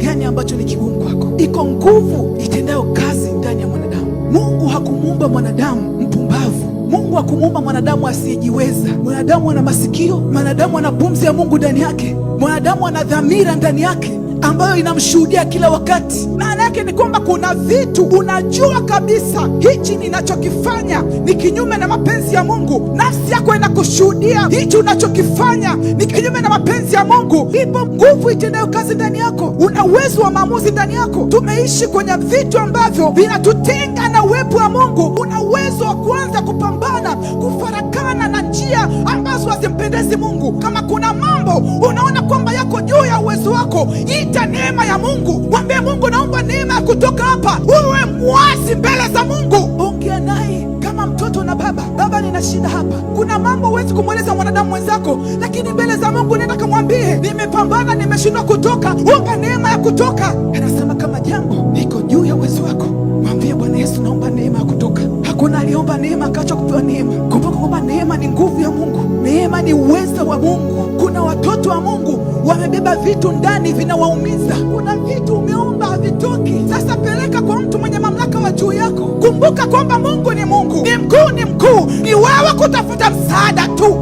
gani ambacho ni kigumu kwako? Iko nguvu itendayo kazi ndani ya mwanadamu. Mungu hakumuumba mwanadamu mpumbavu. Mungu hakumuumba mwanadamu asiyejiweza. Mwanadamu ana masikio, mwanadamu ana pumzi ya Mungu ndani yake, mwanadamu ana dhamira ndani yake ambayo inamshuhudia kila wakati. Maana yake ni kwamba kuna vitu unajua kabisa hichi ninachokifanya ni kinyume na mapenzi ya Mungu. Nafsi yako inakushuhudia hichi unachokifanya ni kinyume na mapenzi ya Mungu. Ipo nguvu itendayo kazi ndani yako, una uwezo wa maamuzi ndani yako. Tumeishi kwenye vitu ambavyo vinatutenga na uwepo wa Mungu. Una uwezo wa kuanza kupambana, kufarakana na njia ambazo hazimpendezi Mungu. Kama kuna mambo unaona kwamba yako juu ya uwezo wako, ita neema ya Mungu. Mwambie Mungu, naomba neema ya kutoka hapa. Uwe mwasi mbele za Mungu. Ongea naye kama mtoto na baba. Baba, nina shida hapa. Kuna mambo huwezi kumweleza mwanadamu mwenzako, lakini mbele za Mungu nenda kamwambie, nimepambana, nimeshindwa kutoka. Omba neema ya kutoka. Anasema kama jambo liko juu ya uwezo wako, mwambie Bwana Yesu, naomba neema ya kutoka. Hakuna aliomba neema akacha kupewa neema. Kumbuka kwamba neema ni nguvu ya Mungu. Neema ni uwezo wa Mungu. Kuna watoto wa Mungu wamebeba vitu ndani vinawaumiza. Kuna vitu umeomba havitoki. Sasa peleka kwa mtu mwenye mamlaka wa juu yako. Kumbuka kwamba Mungu ni Mungu, ni mkuu, ni mkuu. Ni wewe kutafuta msaada tu.